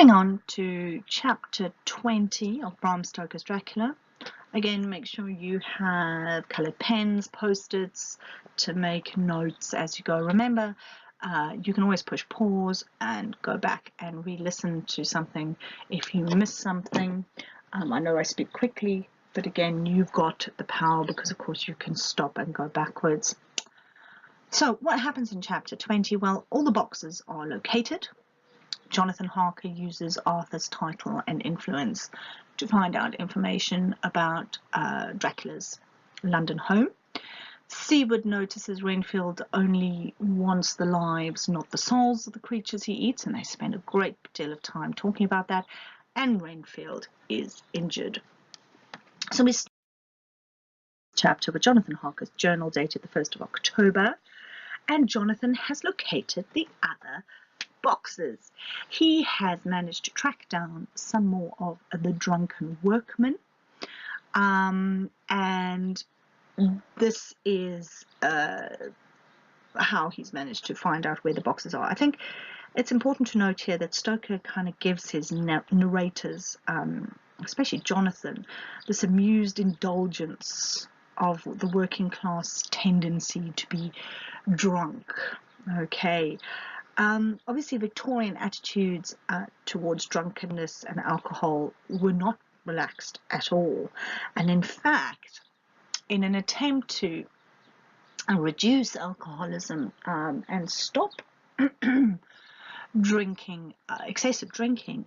Moving on to chapter 20 of Bram Stoker's Dracula. Again, make sure you have coloured pens, post-its to make notes as you go. Remember, you can always push pause and go back and re-listen to something if you miss something. I know I speak quickly, but again, you've got the power because, of course, you can stop and go backwards. So what happens in chapter 20? Well, all the boxes are located. Jonathan Harker uses Arthur's title and influence to find out information about Dracula's London home. Seward notices Renfield only wants the lives, not the souls of the creatures he eats, and they spend a great deal of time talking about that, and Renfield is injured. So we start the chapter with Jonathan Harker's journal dated the 1st of October, and Jonathan has located the other boxes. He has managed to track down some more of the drunken workmen, and this is how he's managed to find out where the boxes are. I think it's important to note here that Stoker kind of gives his narrators, especially Jonathan, this amused indulgence of the working class tendency to be drunk. Okay. Obviously, Victorian attitudes towards drunkenness and alcohol were not relaxed at all. And in fact, in an attempt to reduce alcoholism and stop drinking, excessive drinking,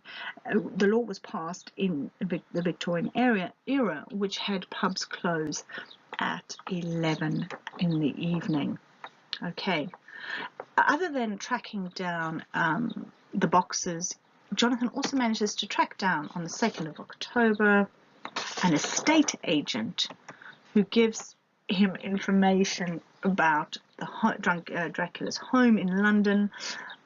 the law was passed in the Victorian era, which had pubs close at 11 in the evening. Okay. Other than tracking down the boxes, Jonathan also manages to track down on the 2nd of October an estate agent who gives him information about the Dracula's home in London,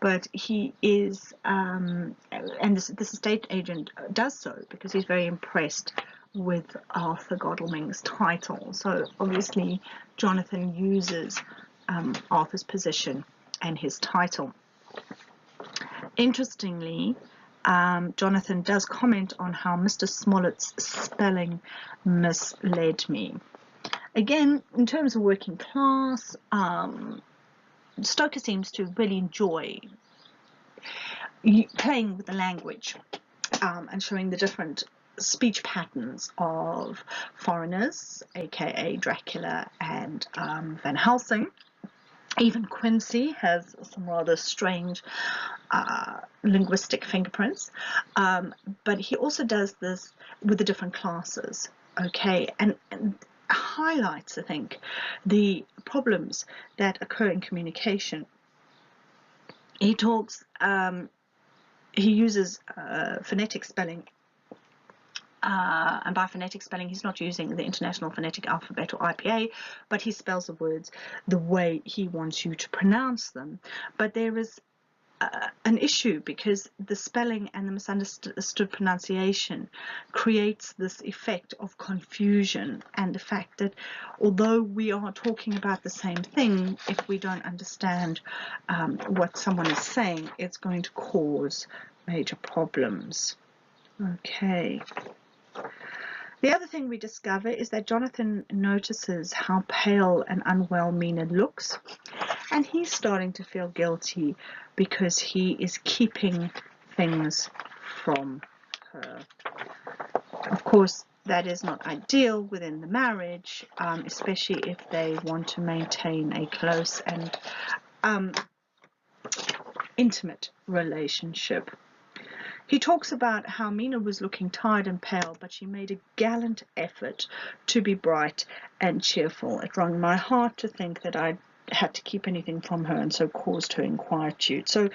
but he is, and this estate agent does so because he's very impressed with Arthur Godalming's title. So obviously Jonathan uses Arthur's position and his title. Interestingly, Jonathan does comment on how Mr. Smollett's spelling misled me. Again, in terms of working class, Stoker seems to really enjoy playing with the language and showing the different speech patterns of foreigners, aka Dracula and Van Helsing. Even Quincy has some rather strange linguistic fingerprints, but he also does this with the different classes, okay, and highlights, I think, the problems that occur in communication. He talks, he uses phonetic spelling. And by phonetic spelling, he's not using the International Phonetic Alphabet or IPA, but he spells the words the way he wants you to pronounce them. But there is an issue because the spelling and the misunderstood pronunciation creates this effect of confusion, and the fact that although we are talking about the same thing, if we don't understand what someone is saying, it's going to cause major problems. Okay. The other thing we discover is that Jonathan notices how pale and unwell Mina looks, and he's starting to feel guilty because he is keeping things from her. Of course, that is not ideal within the marriage, especially if they want to maintain a close and intimate relationship. He talks about how Mina was looking tired and pale, but she made a gallant effort to be bright and cheerful. It wrung my heart to think that I had to keep anything from her and so caused her inquietude. So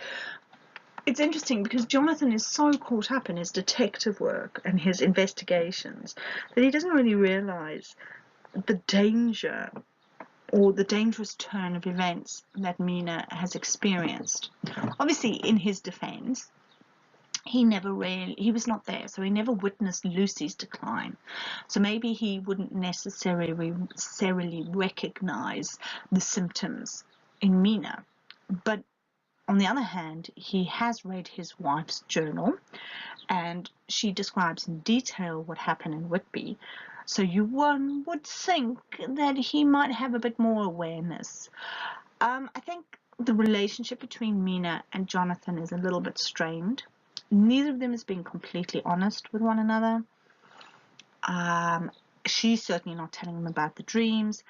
it's interesting because Jonathan is so caught up in his detective work and his investigations that he doesn't really realize the danger or the dangerous turn of events that Mina has experienced. Obviously, in his defense, he was not there, so he never witnessed Lucy's decline. So maybe he wouldn't necessarily recognize the symptoms in Mina. But on the other hand, he has read his wife's journal, and she describes in detail what happened in Whitby. So one would think that he might have a bit more awareness. I think the relationship between Mina and Jonathan is a little bit strained. Neither of them is being completely honest with one another. She's certainly not telling him about the dreams,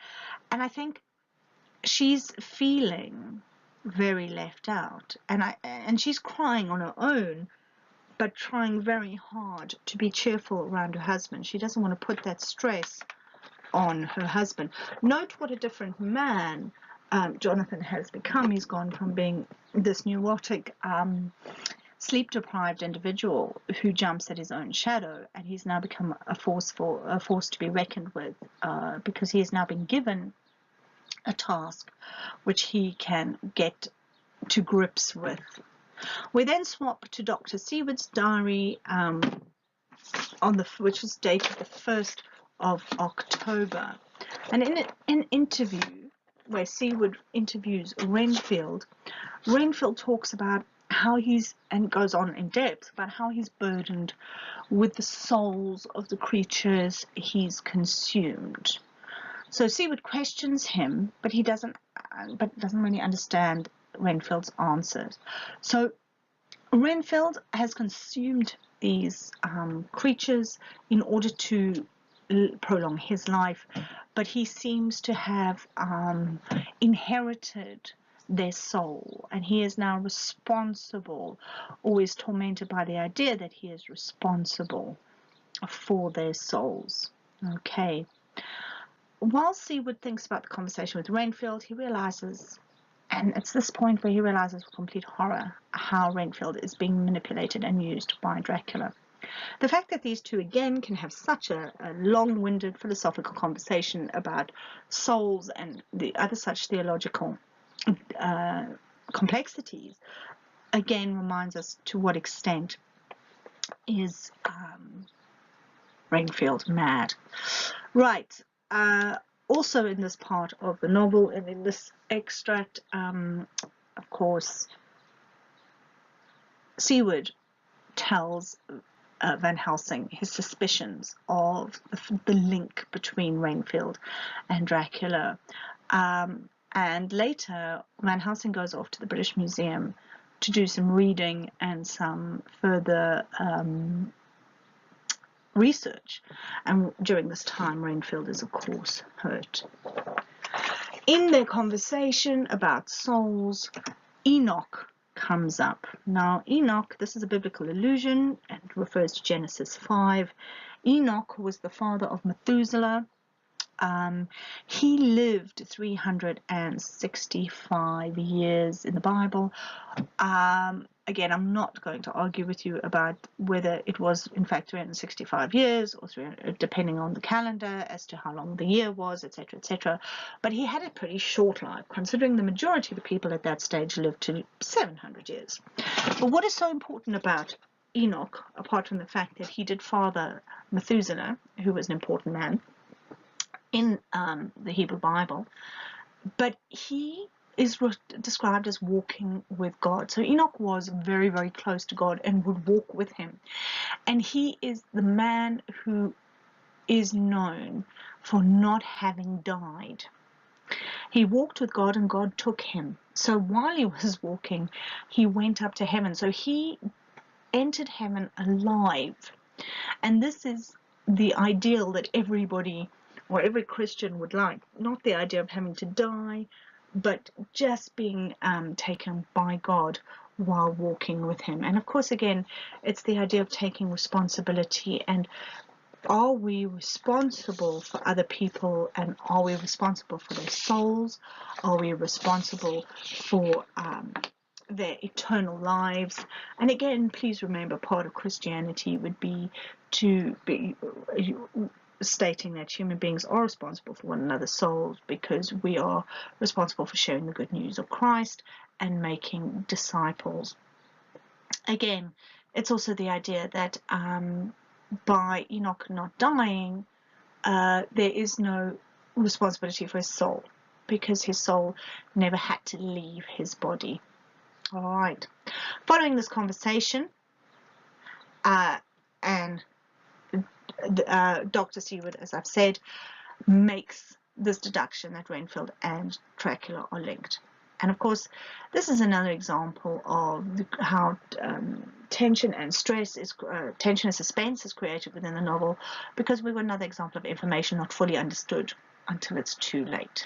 and I think she's feeling very left out, and she's crying on her own, but trying very hard to be cheerful around her husband. She doesn't want to put that stress on her husband. Note what a different man Jonathan has become. He's gone from being this neurotic, sleep-deprived individual who jumps at his own shadow, and he's now become a force to be reckoned with, because he has now been given a task which he can get to grips with. We then swap to Dr. Seward's diary, which was dated the 1st of October. And in an interview where Seward interviews Renfield, Renfield talks about how and goes on in depth about how he's burdened with the souls of the creatures he's consumed. So Seward questions him, but doesn't really understand Renfield's answers. So Renfield has consumed these creatures in order to prolong his life, but he seems to have inherited their soul, and he is now responsible, or is tormented by the idea that he is responsible for their souls. Okay. While Seward thinks about the conversation with Renfield, he realizes, and it's this point where he realizes with complete horror how Renfield is being manipulated and used by Dracula. The fact that these two again can have such a long-winded philosophical conversation about souls and the other such theological complexities again reminds us to what extent is Renfield mad. Right. Also in this part of the novel and in this extract, of course, Seward tells Van Helsing his suspicions of the link between Renfield and Dracula. And later, Van Helsing goes off to the British Museum to do some reading and some further research. And during this time, Renfield is, of course, hurt. In their conversation about souls, Enoch comes up. Now, Enoch, this is a biblical allusion and refers to Genesis 5. Enoch was the father of Methuselah. He lived 365 years in the Bible. Again, I'm not going to argue with you about whether it was in fact 365 years or depending on the calendar as to how long the year was, etc., etc. But he had a pretty short life, considering the majority of the people at that stage lived to 700 years. But what is so important about Enoch, apart from the fact that he did father Methuselah, who was an important man in the Hebrew Bible, but he is described as walking with God. So Enoch was very, very close to God and would walk with him. And he is the man who is known for not having died. He walked with God and God took him. So while he was walking, he went up to heaven. So he entered heaven alive. And this is the ideal that everybody or every Christian would like. Not the idea of having to die, but just being taken by God while walking with him. And of course, again, it's the idea of taking responsibility. And are we responsible for other people? And are we responsible for their souls? Are we responsible for their eternal lives? And again, please remember, part of Christianity would be to be stating that human beings are responsible for one another's souls, because we are responsible for sharing the good news of Christ and making disciples. Again, it's also the idea that by Enoch not dying, there is no responsibility for his soul, because his soul never had to leave his body. All right. Following this conversation, and Dr. Seward, as I've said, makes this deduction that Renfield and Dracula are linked. And of course, this is another example of how tension and stress is tension and suspense is created within the novel, because we've got another example of information not fully understood until it's too late.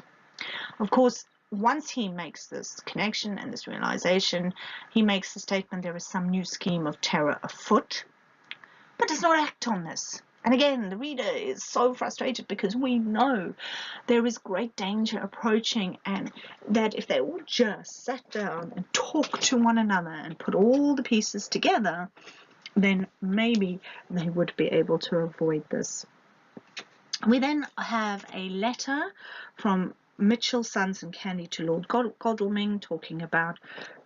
Of course, once he makes this connection and this realization, he makes the statement there is some new scheme of terror afoot, but does not act on this. And again, the reader is so frustrated because we know there is great danger approaching, and that if they all just sat down and talked to one another and put all the pieces together, then maybe they would be able to avoid this. We then have a letter from Mitchell, Sons and Candy to Lord Godalming, talking about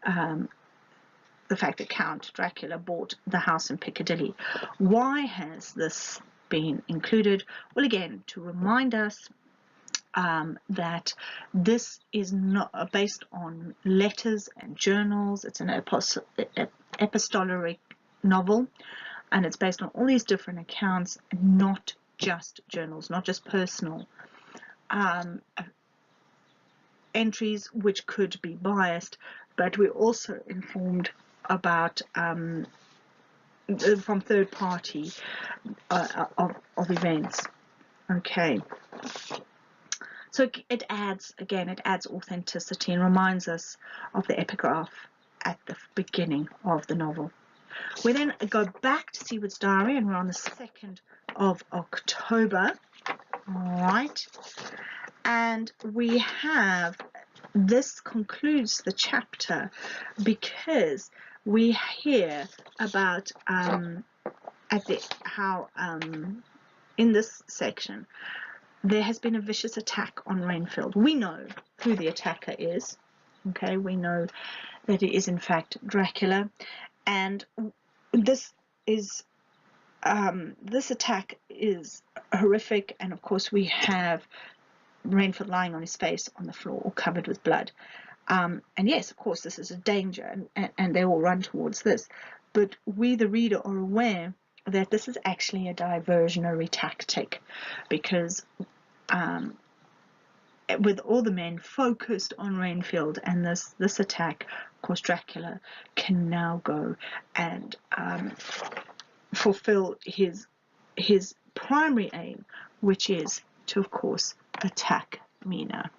the fact that Count Dracula bought the house in Piccadilly. Why has this been included? Well, again, to remind us that this is not based on letters and journals. It's an epistolary novel, and it's based on all these different accounts, not just journals, not just personal entries which could be biased, but we're also informed about from third party of events. Okay, so it adds authenticity and reminds us of the epigraph at the beginning of the novel. We then go back to Seward's diary, and we're on the 2nd of October. All right, and we have, this concludes the chapter because we hear about how in this section there has been a vicious attack on Renfield. We know who the attacker is. Okay, we know that it is in fact Dracula, and this attack is horrific. And of course, we have Renfield lying on his face on the floor, all covered with blood. And yes, of course, this is a danger, and they all run towards this. But we, the reader, are aware that this is actually a diversionary tactic, because with all the men focused on Renfield and this attack, of course, Dracula can now go and fulfill his primary aim, which is to, of course, attack Mina.